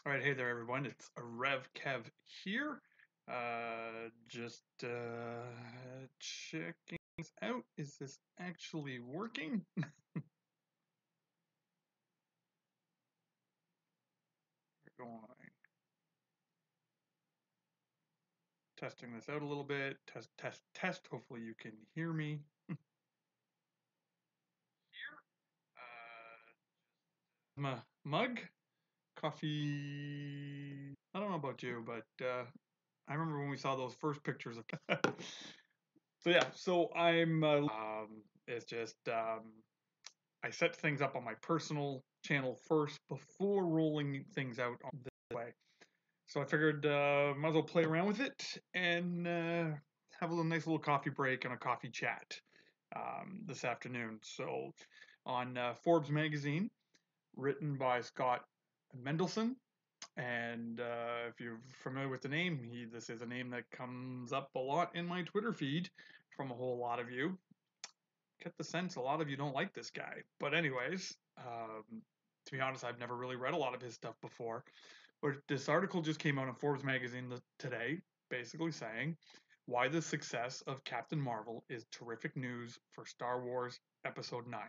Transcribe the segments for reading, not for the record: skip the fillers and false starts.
All right, hey there, everyone. It's RevKev here. Just checking things out. Is this actually working? We're going testing this out a little bit. Test, test, test. Hopefully, you can hear me here. My mug, coffee. I don't know about you, but I remember when we saw those first pictures of. So yeah, so I'm. It's just I set things up on my personal channel first before rolling things out on this way. So I figured might as well play around with it and have a nice little coffee break and a coffee chat this afternoon. So on Forbes magazine, written by Scott Mendelson. And if you're familiar with the name, this is a name that comes up a lot in my Twitter feed from a whole lot of you. Get the sense a lot of you don't like this guy. But anyways, to be honest, I've never really read a lot of his stuff before. But this article just came out in Forbes magazine today, basically saying why the success of Captain Marvel is terrific news for Star Wars Episode 9.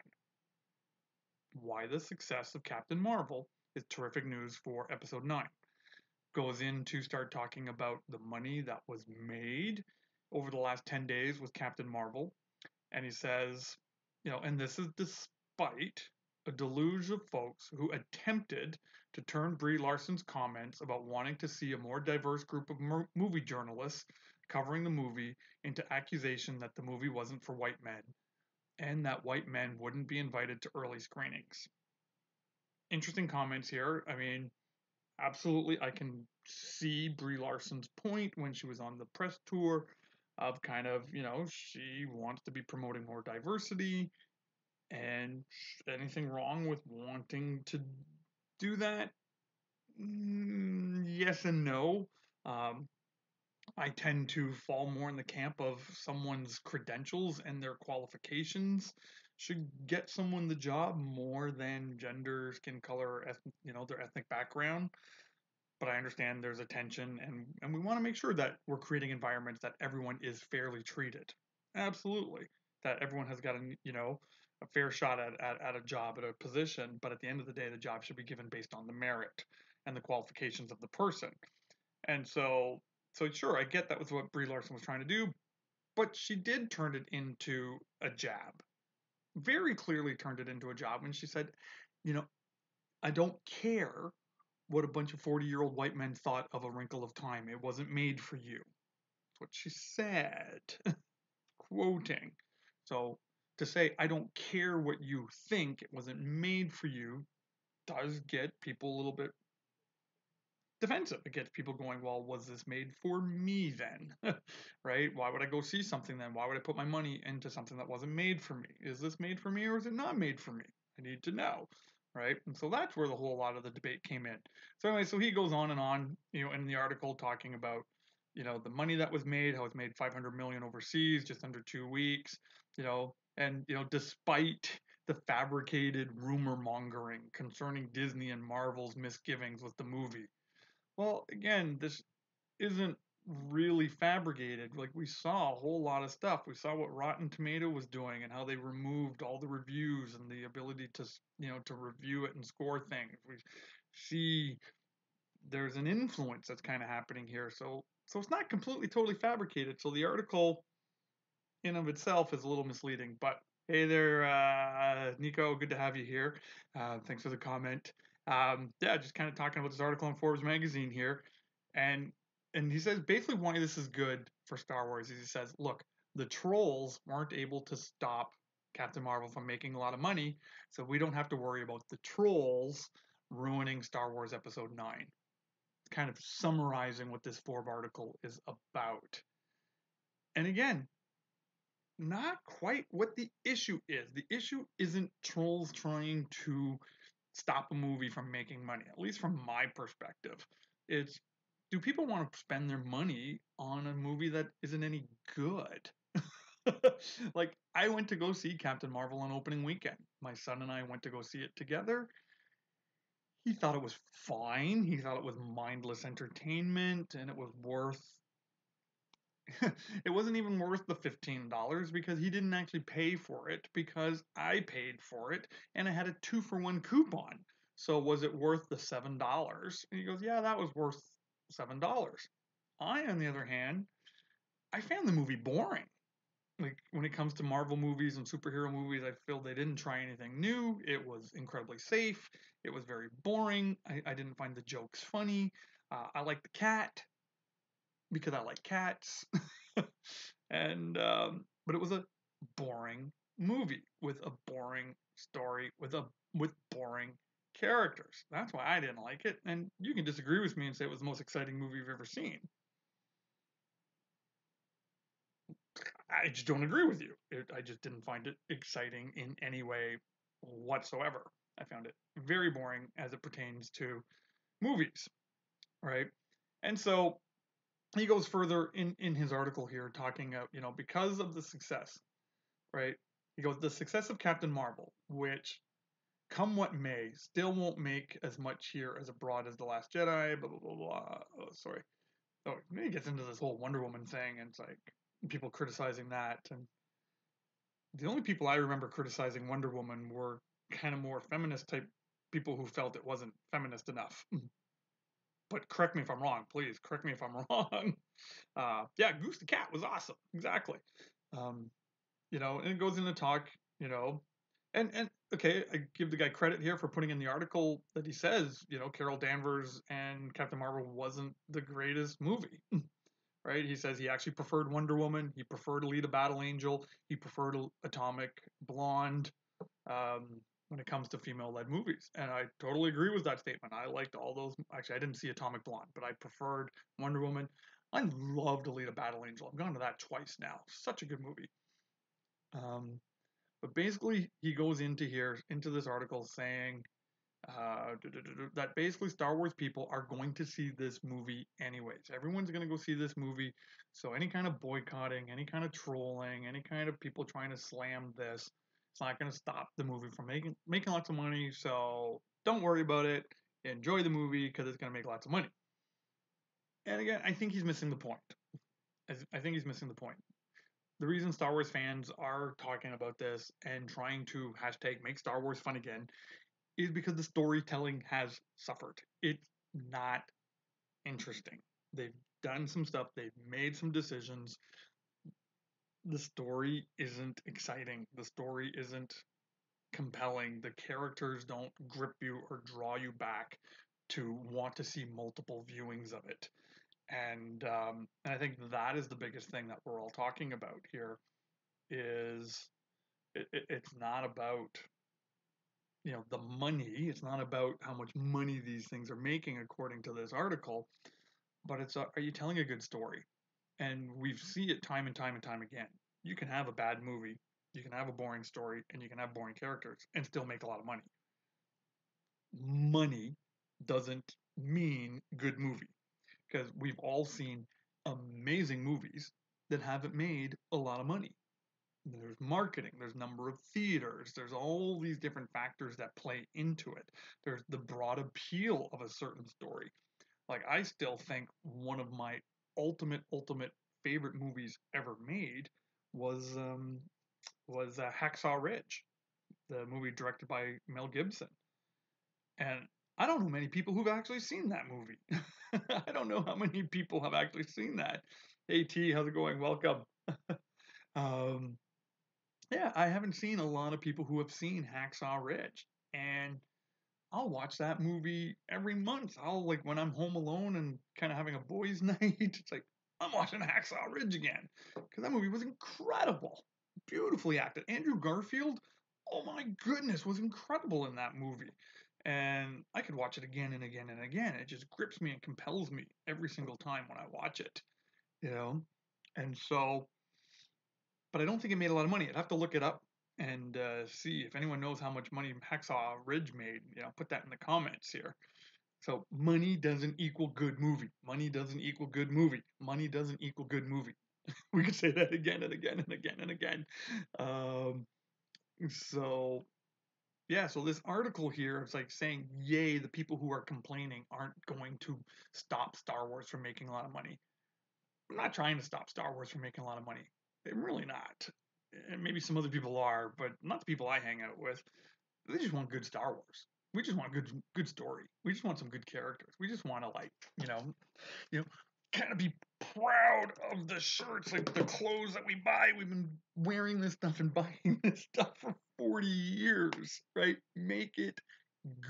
Why the success of Captain Marvel is terrific news for Episode 9. Goes in to start talking about the money that was made over the last 10 days with Captain Marvel. And he says, and this is despite a deluge of folks who attempted to turn Brie Larson's comments about wanting to see a more diverse group of movie journalists covering the movie into accusation that the movie wasn't for white men and that white men wouldn't be invited to early screenings. Interesting comments here. I mean, absolutely, I can see Brie Larson's point when she was on the press tour of kind of, she wants to be promoting more diversity. And anything wrong with wanting to do that? Yes and no. I tend to fall more in the camp of someone's credentials and their qualifications should get someone the job more than gender, skin color, their ethnic background. But I understand there's a tension, and we want to make sure that we're creating environments that everyone is fairly treated. Absolutely. That everyone has got a fair shot at a job, at a position, but at the end of the day, the job should be given based on the merit and the qualifications of the person. And so sure, I get that was what Brie Larson was trying to do, but she did turn it into a jab. Very clearly turned it into a job when she said, I don't care what a bunch of 40-year-old white men thought of A Wrinkle of Time. It wasn't made for you. That's what she said. Quoting. So to say, I don't care what you think, it wasn't made for you, does get people a little bit defensive. It gets people going, well, was this made for me then? Right? Why would I go see something then? Why would I put my money into something that wasn't made for me? Is this made for me or is it not made for me? I need to know. Right? And so that's where the whole lot of the debate came in. So anyway, so he goes on and on, in the article talking about, the money that was made, how it's made 500 million overseas, just under 2 weeks, and despite the fabricated rumor mongering concerning Disney and Marvel's misgivings with the movie. Well, again, this isn't really fabricated. Like, we saw a whole lot of stuff. We saw what Rotten Tomato was doing and how they removed all the reviews and the ability to, to review it and score things. We see there's an influence that's kind of happening here. So it's not completely totally fabricated. So the article in of itself is a little misleading. But hey there, Nico, good to have you here. Thanks for the comment. Yeah, just kind of talking about this article in Forbes magazine here, and he says basically why this is good for Star Wars is he says, look, the trolls weren't able to stop Captain Marvel from making a lot of money, so we don't have to worry about the trolls ruining Star Wars Episode 9. It's kind of summarizing what this Forbes article is about. And again, not quite what the issue is. The issue isn't trolls trying to stop a movie from making money, at least from my perspective. It's, do people want to spend their money on a movie that isn't any good? Like, I went to go see Captain Marvel on opening weekend. My son and I went to go see it together. He thought it was fine. He thought it was mindless entertainment, and it was worth. It wasn't even worth the $15 because he didn't actually pay for it because I paid for it and I had a 2-for-1 coupon. So was it worth the $7? And he goes, yeah, that was worth $7. I, on the other hand, I found the movie boring. Like when it comes to Marvel movies and superhero movies, I feel they didn't try anything new. It was incredibly safe. It was very boring. I didn't find the jokes funny. I like the cat because I like cats. And but it was a boring movie with a boring story with boring characters. That's why I didn't like it. And you can disagree with me and say it was the most exciting movie you've ever seen. I just don't agree with you. I just didn't find it exciting in any way whatsoever. I found it very boring as it pertains to movies, right? And so he goes further in his article here talking about, because of the success, right? He goes, the success of Captain Marvel, which come what may, still won't make as much here as abroad as The Last Jedi, blah, blah, blah, blah. Oh, sorry. Oh, he gets into this whole Wonder Woman thing, and it's like people criticizing that. And the only people I remember criticizing Wonder Woman were kind of more feminist type people who felt it wasn't feminist enough. But correct me if I'm wrong, please. Correct me if I'm wrong. Yeah, Goose the Cat was awesome. Exactly. Um, and it goes into talk, and okay, I give the guy credit here for putting in the article that he says, Carol Danvers and Captain Marvel wasn't the greatest movie, right? He says he actually preferred Wonder Woman, he preferred Alita Battle Angel, he preferred Atomic Blonde, when it comes to female-led movies, and I totally agree with that statement. I liked all those. Actually, I didn't see Atomic Blonde, but I preferred Wonder Woman. I loved Alita Battle Angel. I've gone to that twice now. Such a good movie. Um, but basically, he goes into this article saying that basically Star Wars people are going to see this movie anyways. Everyone's going to go see this movie. So any kind of boycotting, any kind of trolling, any kind of people trying to slam this, it's not going to stop the movie from making lots of money. So don't worry about it. Enjoy the movie because it's going to make lots of money. And again, I think he's missing the point. I think he's missing the point. The reason Star Wars fans are talking about this and trying to hashtag make Star Wars fun again is because the storytelling has suffered. It's not interesting. They've done some stuff, they've made some decisions. The story isn't exciting, the story isn't compelling, the characters don't grip you or draw you back to want to see multiple viewings of it. And I think that is the biggest thing that we're all talking about here is it's not about the money. It's not about how much money these things are making according to this article, but are you telling a good story? And we see it time and time and time again. You can have a bad movie, you can have a boring story, and you can have boring characters and still make a lot of money. Money doesn't mean good movie because we've all seen amazing movies that haven't made a lot of money. There's marketing, there's number of theaters, there's all these different factors that play into it. There's the broad appeal of a certain story. Like I still think one of my ultimate favorite movies ever made was Hacksaw Ridge, the movie directed by Mel Gibson. And I don't know many people who've actually seen that movie. I don't know how many people have actually seen that. Hey T, how's it going? Welcome. um, Yeah, I haven't seen a lot of people who have seen Hacksaw Ridge, and I'll watch that movie every month. I'll like when I'm home alone and kind of having a boys' night. It's like I'm watching Hacksaw Ridge again because that movie was incredible, beautifully acted. Andrew Garfield, oh my goodness, was incredible in that movie, and I could watch it again and again and again. It just grips me and compels me every single time when I watch it, you know. And so but I don't think it made a lot of money. I'd have to look it up and see if anyone knows how much money Hacksaw Ridge made. Put that in the comments here. So money doesn't equal good movie. Money doesn't equal good movie. Money doesn't equal good movie. We could say that again and again and again and again. So Yeah, so this article here is like saying, yay, the people who are complaining aren't going to stop Star Wars from making a lot of money. I'm not trying to stop Star Wars from making a lot of money. I'm really not. And maybe some other people are, but not the people I hang out with. They just want good Star Wars. We just want good story. We just want some good characters. We just want to like, you know, kind of be proud of the shirts, like the clothes that we buy. We've been wearing this stuff and buying this stuff for 40 years, right? Make it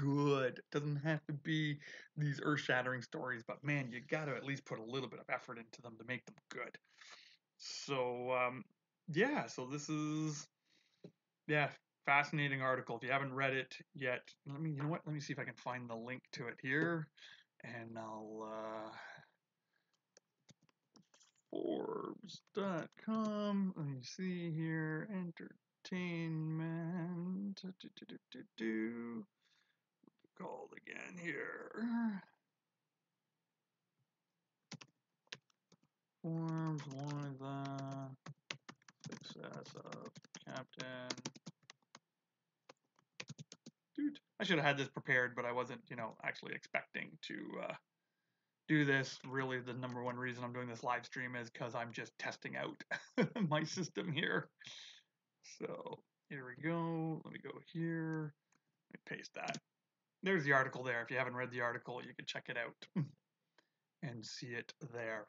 good. It doesn't have to be these earth-shattering stories, but man, you got to at least put a little bit of effort into them to make them good. So, yeah, so this is, yeah, fascinating article. If you haven't read it yet, you know what? Let me see if I can find the link to it here, and I'll, Forbes.com. Let me see here. Entertainment. Called again here. Forbes, one of the success of Captain. Dude, I should have had this prepared, but I wasn't, actually expecting to do this. Really, the number one reason I'm doing this live stream is because I'm just testing out my system here. So here we go. Let me go here. Let me paste that. There's the article there. If you haven't read the article, you can check it out and see it there.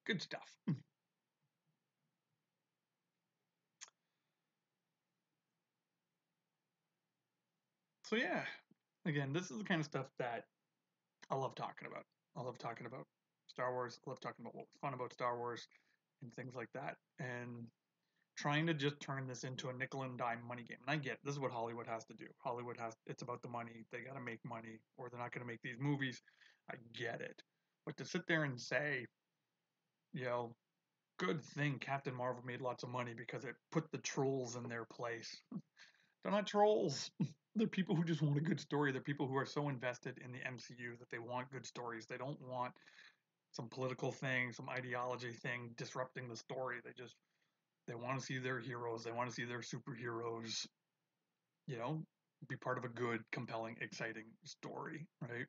Good stuff. So yeah, again, this is the kind of stuff that I love talking about. I love talking about Star Wars. I love talking about what was fun about Star Wars and things like that. And trying to just turn this into a nickel and dime money game. And I get it. This is what Hollywood has to do. It's about the money. They got to make money or they're not going to make these movies. I get it. But to sit there and say, you know, good thing Captain Marvel made lots of money because it put the trolls in their place. They're not trolls. They're people who just want a good story. They're people who are so invested in the MCU that they want good stories. They don't want some political thing, some ideology thing disrupting the story. They want to see their heroes. They want to see their superheroes, you know, be part of a good, compelling, exciting story, right?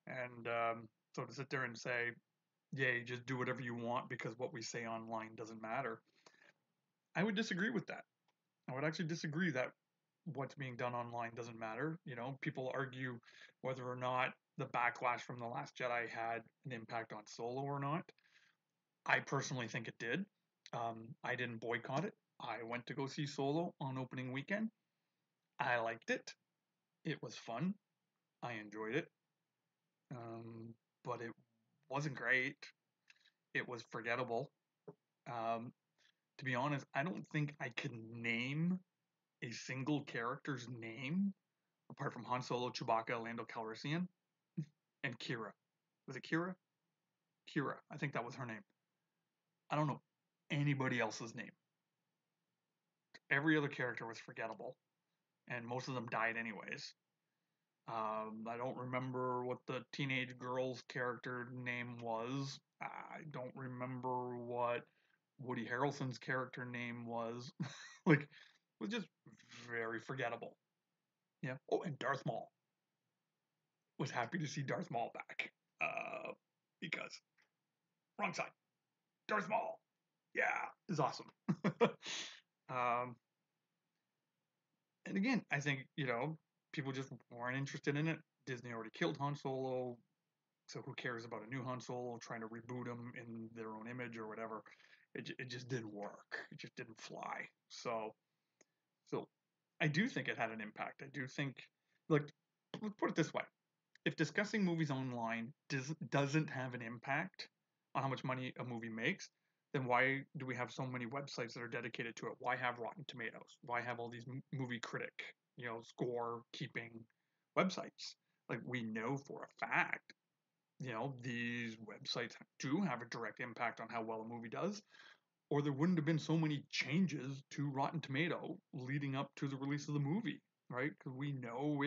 And so to sit there and say, "Yay, just do whatever you want because what we say online doesn't matter," I would disagree with that. I would actually disagree that what's being done online doesn't matter. People argue whether or not the backlash from The Last Jedi had an impact on Solo or not. I personally think it did. I didn't boycott it. I went to go see Solo on opening weekend. I liked it. It was fun. I enjoyed it. But it wasn't great. It was forgettable. Um, to be honest, I don't think I can name a single character's name apart from Han Solo, Chewbacca, Lando Calrissian, and Kira. Was it Kira? Kira. I think that was her name. I don't know anybody else's name. Every other character was forgettable, and most of them died anyways. I don't remember what the teenage girl's character name was. I don't remember what Woody Harrelson's character name was. Like, it was just very forgettable. Yeah. Oh, and Darth Maul. Was happy to see Darth Maul back. Because wrong side. Darth Maul. Yeah, is awesome. um, and again, I think people just weren't interested in it. Disney already killed Han Solo, so who cares about a new Han Solo trying to reboot him in their own image or whatever? It just didn't work. It just didn't fly. So I do think it had an impact. I do think, like, let's put it this way: if discussing movies online doesn't have an impact on how much money a movie makes, then why do we have so many websites that are dedicated to it? Why have Rotten Tomatoes? Why have all these movie critic, score keeping websites? Like, we know for a fact, these websites do have a direct impact on how well a movie does, or there wouldn't have been so many changes to Rotten Tomato leading up to the release of the movie, right? Because we know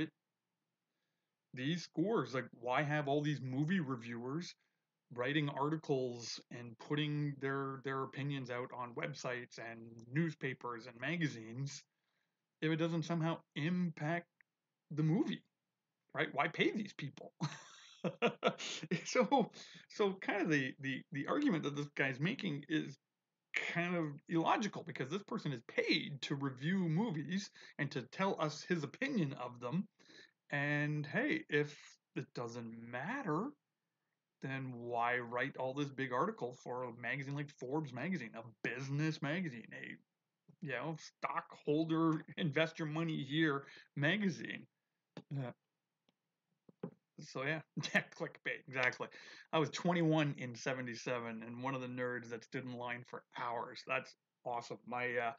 these scores, like, why have all these movie reviewers writing articles and putting their opinions out on websites and newspapers and magazines if it doesn't somehow impact the movie, right? Why pay these people? so so kind of the argument that this guy's making is kind of illogical because this person is paid to review movies and to tell us his opinion of them. And hey, if it doesn't matter, then why write all this big article for a magazine like Forbes magazine, a business magazine, a stockholder invest your money here magazine? Yeah. So yeah, yeah, clickbait, exactly. I was 21 in 77 and one of the nerds that stood in line for hours. That's awesome. My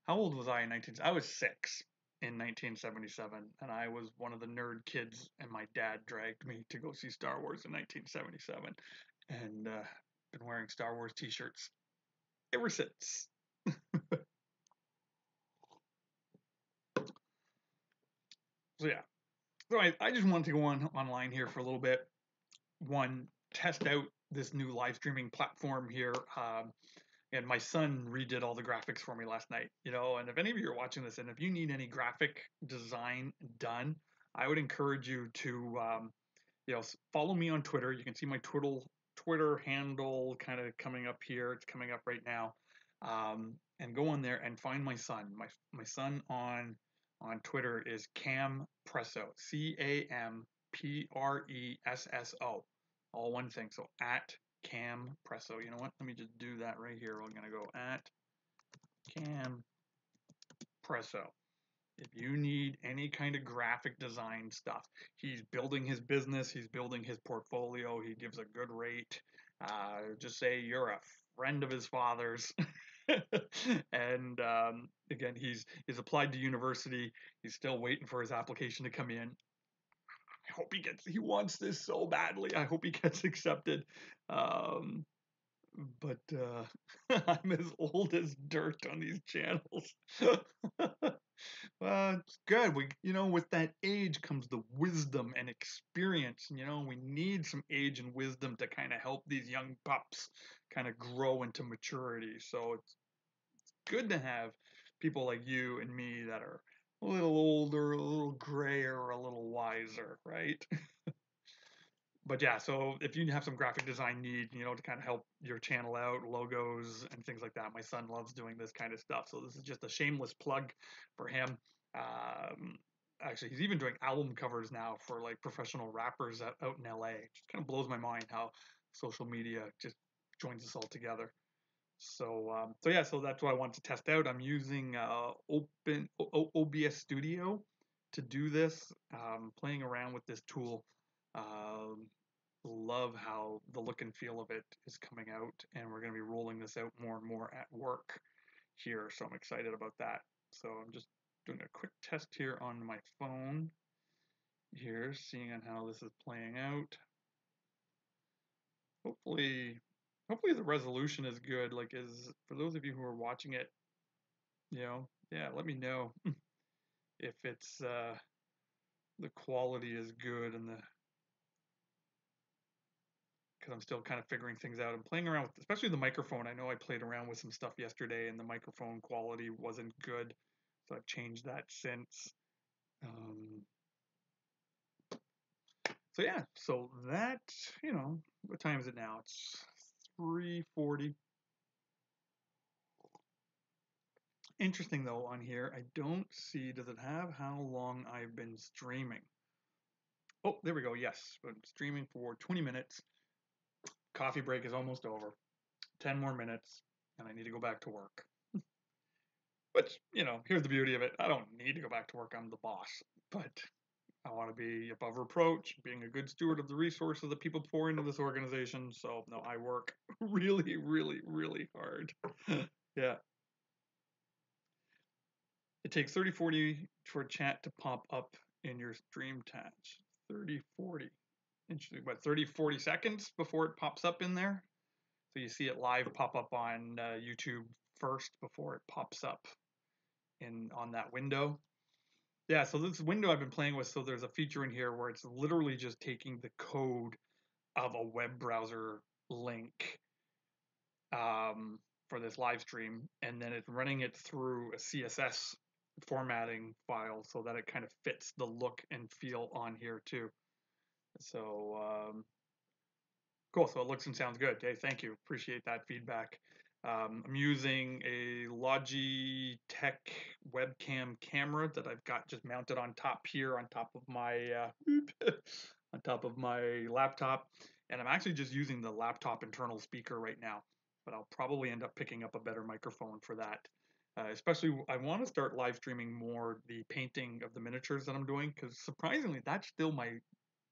how old was I in 19? I was 6 in 1977, and I was one of the nerd kids. And my dad dragged me to go see Star Wars in 1977, and been wearing Star Wars T-shirts ever since. So yeah, so I just wanted to go online here for a little bit. One, test out this new live streaming platform here. And my son redid all the graphics for me last night, and if any of you are watching this and if you need any graphic design done, I would encourage you to follow me on Twitter. You can see my Twitter handle kind of coming up here. It's coming up right now. And go on there and find my son. My son on Twitter is Cam Presso, CAMPRESSO, all one thing. So at Cam Presso. You know what? Let me just do that right here. We're gonna go at Cam Presso. If you need any kind of graphic design stuff, he's building his business, he's building his portfolio, he gives a good rate. Just say you're a friend of his father's. And again, he's applied to university. He's still waiting for his application to come in. I hope he wants this so badly. I hope he gets accepted. But I'm as old as dirt on these channels. Well, it's good. With that age comes the wisdom and experience. We need some age and wisdom to kind of help these young pups kind of grow into maturity. So it's good to have people like you and me that are a little older, a little grayer, a little wiser, right? But yeah, so if you have some graphic design need, to kind of help your channel out, logos and things like that, my son loves doing this kind of stuff. So this is just a shameless plug for him. Um, Actually, he's even doing album covers now for like professional rappers out in LA. It just kind of blows my mind how social media just joins us all together. So yeah, so that's what I wanted to test out. I'm using OBS Studio to do this, playing around with this tool. Um, Love how the look and feel of it is coming out, and we're going to be rolling this out more and more at work here. So I'm excited about that. So I'm just doing a quick test here on my phone here, seeing on how this is playing out. Hopefully, hopefully the resolution is good. Like, is for those of you who are watching it, yeah, let me know if it's the quality is good and because I'm still kind of figuring things out. I'm playing around with, especially the microphone. I know I played around with some stuff yesterday, and the microphone quality wasn't good, so I've changed that since. Um, so yeah, so that what time is it now? It's 3:40. Interesting though, on here I don't see. Does it have how long I've been streaming? Oh, there we go. Yes, been streaming for 20 minutes. Coffee break is almost over. 10 more minutes, and I need to go back to work. Which, here's the beauty of it. I don't need to go back to work. I'm the boss. But I want to be above reproach, being a good steward of the resources that people pour into this organization. So, no, I work really, really, really hard. Yeah. It takes 30-40 for a chat to pop up in your stream tabs. 30-40. Interesting. What, 30-40 seconds before it pops up in there? So you see it live pop up on YouTube first before it pops up on that window. Yeah, so this window I've been playing with, so there's a feature in here where it's literally just taking the code of a web browser link for this live stream, and then it's running it through a CSS formatting file so that it kind of fits the look and feel on here too. So cool. So it looks and sounds good. Hey, thank you. Appreciate that feedback. I'm using a Logitech webcam camera that I've got just mounted on top here, on top of my on top of my laptop, and I'm actually just using the laptop internal speaker right now. But I'll probably end up picking up a better microphone for that. Especially, I want to start live streaming more the painting of the miniatures that I'm doing, because surprisingly, that's still my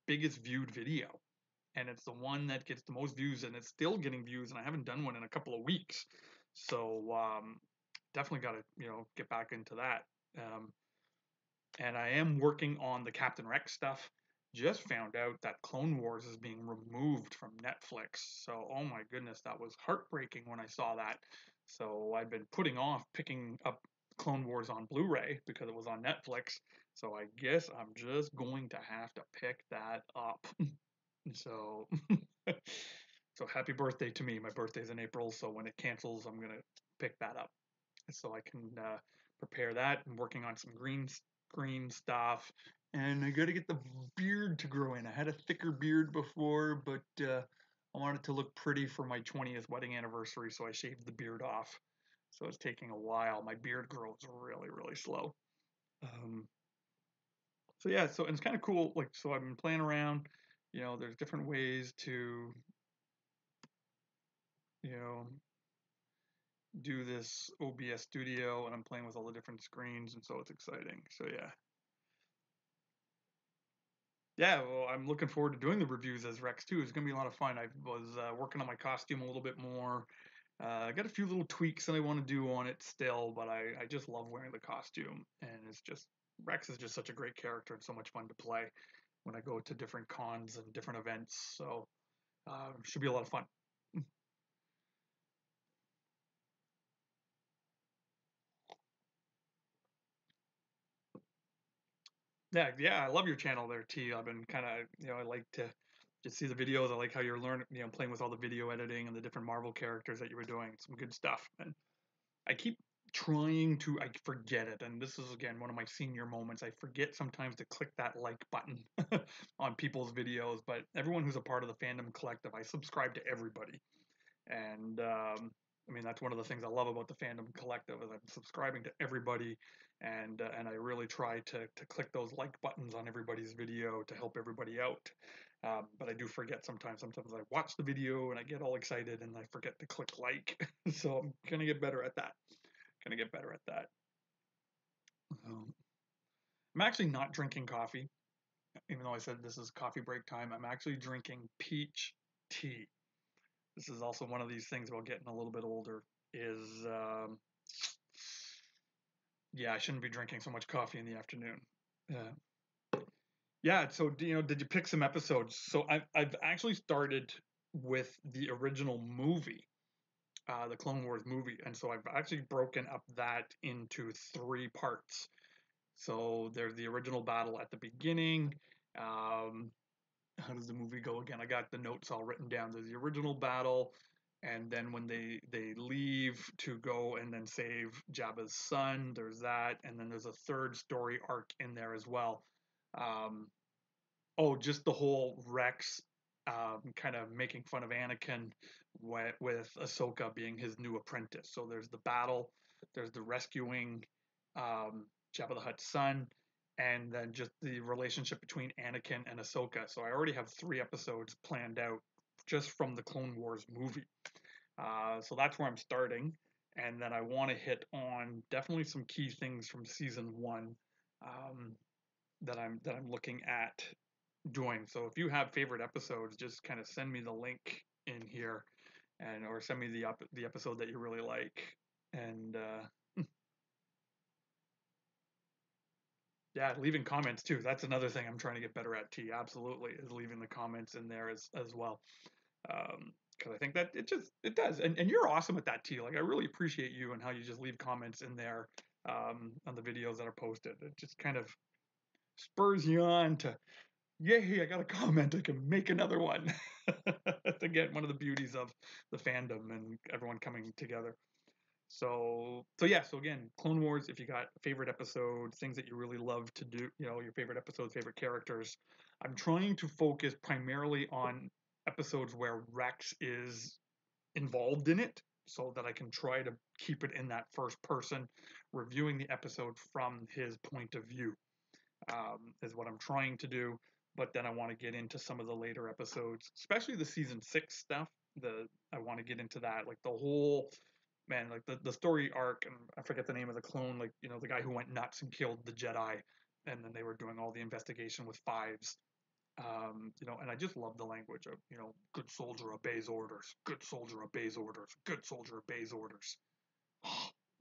biggest viewed video, and it's the one that gets the most views, and it's still getting views, and I haven't done one in a couple of weeks. So definitely got to get back into that. And I am working on the Captain Rex stuff. Just found out that Clone Wars is being removed from Netflix. So oh my goodness, that was heartbreaking when I saw that. So I've been putting off picking up Clone Wars on Blu-ray because it was on Netflix. So I guess I'm just going to have to pick that up. So, so happy birthday to me. My birthday's in April, so when it cancels, I'm gonna pick that up so I can prepare that. I'm working on some green screen stuff, and I gotta get the beard to grow in. I had a thicker beard before, but I wanted to look pretty for my 20th wedding anniversary, so I shaved the beard off. So it's taking a while. My beard grows really, really slow. Um, so yeah, so it's kind of cool. Like, so I've been playing around. There's different ways to, you know, do this OBS studio, and I'm playing with all the different screens, and so it's exciting. So yeah. Yeah, well, I'm looking forward to doing the reviews as Rex too. It's gonna be a lot of fun. I was working on my costume a little bit more. I got a few little tweaks that I want to do on it still, but I just love wearing the costume, and it's just Rex is just such a great character and so much fun to play when I go to different cons and different events. So should be a lot of fun. Yeah, I love your channel there, T. I've been kind of, I like to just see the videos. I like how you're learning, playing with all the video editing and the different Marvel characters that you were doing. Some good stuff. And I keep trying to, I forget it. And this is, again, one of my senior moments. I forget sometimes to click that like button on people's videos. But everyone who's a part of the Fandom Collective, I subscribe to everybody. And I mean, that's one of the things I love about the Fandom Collective is I'm subscribing to everybody, and I really try to click those like buttons on everybody's video to help everybody out. But I do forget sometimes. Sometimes I watch the video and I get all excited and I forget to click like. So I'm gonna get better at that. Gonna get better at that. Um, I'm actually not drinking coffee, even though I said this is coffee break time. I'm actually drinking peach tea. This is also one of these things about getting a little bit older is yeah, I shouldn't be drinking so much coffee in the afternoon. Yeah, so did you pick some episodes? So I've actually started with the original movie, the Clone Wars movie, and so I've actually broken up that into 3 parts. So there's the original battle at the beginning. How does the movie go again? I got the notes all written down. There's the original battle, and then when they leave to go and then save Jabba's son, there's that, and then there's a third story arc in there as well. Um, oh, just the whole Rex kind of making fun of Anakin with Ahsoka being his new apprentice. So there's the battle, there's the rescuing Jabba the Hutt's son, and then just the relationship between Anakin and Ahsoka. So I already have 3 episodes planned out just from the Clone Wars movie. So that's where I'm starting, and then I want to hit on definitely some key things from season 1 um, that I'm looking at doing. So if you have favorite episodes, just kind of send me the link in here, and or send me the episode that you really like, and yeah, leaving comments too. That's another thing I'm trying to get better at. T, absolutely, is leaving the comments in there as well. Because I think that it does, and you're awesome at that, T. Like I really appreciate you and how you just leave comments in there on the videos that are posted. It just kind of spurs you on to yay, I got a comment, I can make another one. Again, one of the beauties of the fandom and everyone coming together. So yeah, so again, Clone Wars, if you got favorite episodes, things that you really love to do, your favorite episodes, favorite characters. I'm trying to focus primarily on episodes where Rex is involved in it so that I can try to keep it in that first person, reviewing the episode from his point of view, is what I'm trying to do. But then I want to get into some of the later episodes, especially the season 6 stuff. I want to get into that, like the whole man, like the story arc, and I forget the name of the clone, like the guy who went nuts and killed the Jedi, and then they were doing all the investigation with fives. And I just love the language of, good soldier obeys orders, good soldier obeys orders, good soldier obeys orders.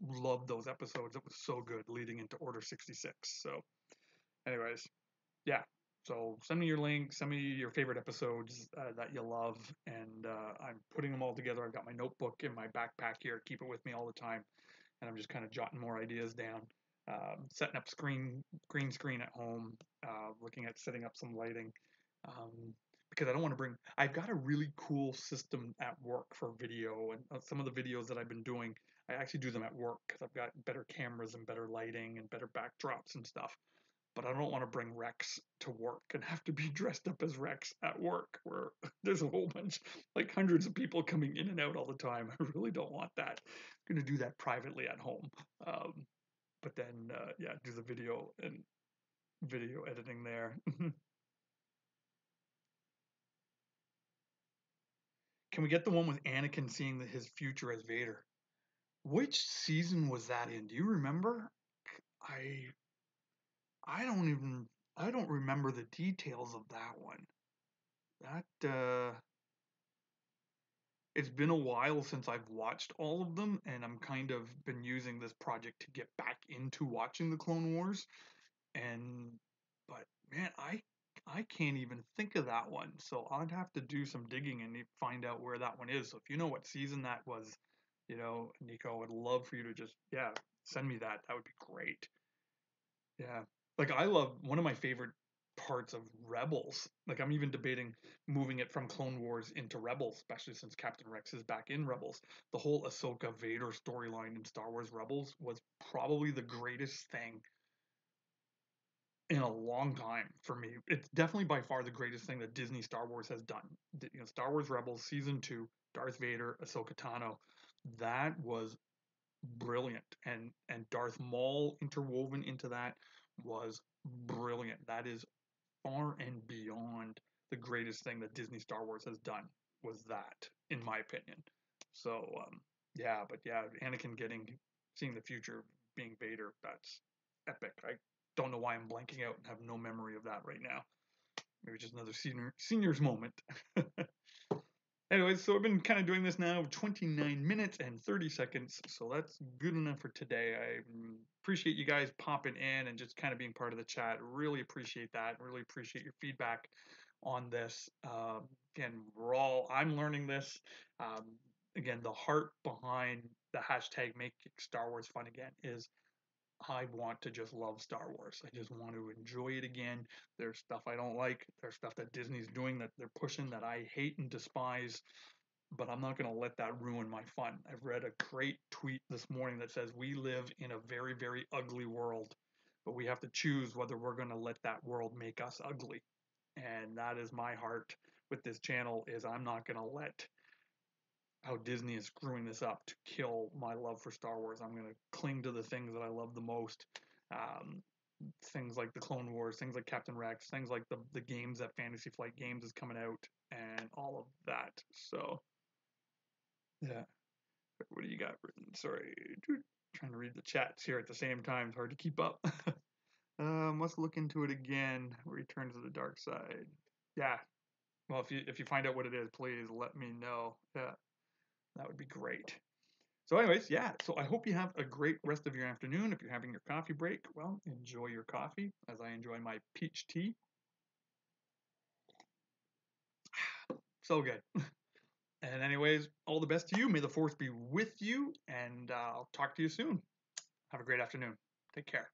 Love those episodes. It was so good leading into Order 66. So, anyways, yeah. So send me your link, send me your favorite episodes that you love, and I'm putting them all together. I've got my notebook in my backpack here, keep it with me all the time, and I'm just kind of jotting more ideas down. Setting up green screen at home, looking at setting up some lighting, because I don't want to bring. I've got a really cool system at work for video, and some of the videos that I've been doing, I actually do them at work because I've got better cameras and better lighting and better backdrops and stuff. But I don't want to bring Rex to work and have to be dressed up as Rex at work, where there's a whole bunch, like hundreds of people coming in and out all the time. I really don't want that. I'm going to do that privately at home. But then, yeah, do the video and video editing there. Can we get the one with Anakin seeing his future as Vader? Which season was that in? Do you remember? I I don't even I don't remember the details of that one. That It's been a while since I've watched all of them, and I'm kind of been using this project to get back into watching the Clone Wars. And but man, I can't even think of that one. So I'd have to do some digging and find out where that one is. So if you know what season that was, Nico, I would love for you to just send me that. That would be great. Yeah. Like I love one of my favorite parts of Rebels. Like I'm even debating moving it from Clone Wars into Rebels, especially since Captain Rex is back in Rebels. The whole Ahsoka Vader storyline in Star Wars Rebels was probably the greatest thing in a long time for me. It's definitely by far the greatest thing that Disney Star Wars has done. Star Wars Rebels season 2, Darth Vader, Ahsoka Tano, that was brilliant, and Darth Maul interwoven into that was brilliant. That is far and beyond the greatest thing that Disney Star Wars has done, was that, in my opinion. So yeah, but yeah, Anakin seeing the future being Vader, that's epic. I don't know why I'm blanking out and have no memory of that right now. Maybe just another senior's moment. Anyways, so I've been kind of doing this now 29 minutes and 30 seconds, so that's good enough for today. I appreciate you guys popping in and just kind of being part of the chat. Really appreciate that. Really appreciate your feedback on this. Again, I'm learning this. Again, the heart behind the hashtag Make Star Wars Fun Again is I want to just love Star Wars. I just want to enjoy it again. There's stuff I don't like. There's stuff that Disney's doing that they're pushing that I hate and despise, but I'm not going to let that ruin my fun. I've read a great tweet this morning that says we live in a very, very ugly world, but we have to choose whether we're going to let that world make us ugly. And that is my heart with this channel, is I'm not going to let how Disney is screwing this up to kill my love for Star Wars. I'm going to cling to the things that I love the most. Um, Things like the Clone Wars, things like Captain Rex, things like the games that Fantasy Flight Games is coming out, and all of that. So, yeah. What do you got written? Sorry, trying to read the chats here at the same time. It's hard to keep up. Let's look into it again. Return to the dark side. Yeah. Well, if you find out what it is, please let me know. Yeah, that would be great. So anyways, yeah, so I hope you have a great rest of your afternoon. If you're having your coffee break, well, enjoy your coffee as I enjoy my peach tea. So good. And anyways, all the best to you. May the force be with you, and I'll talk to you soon. Have a great afternoon. Take care.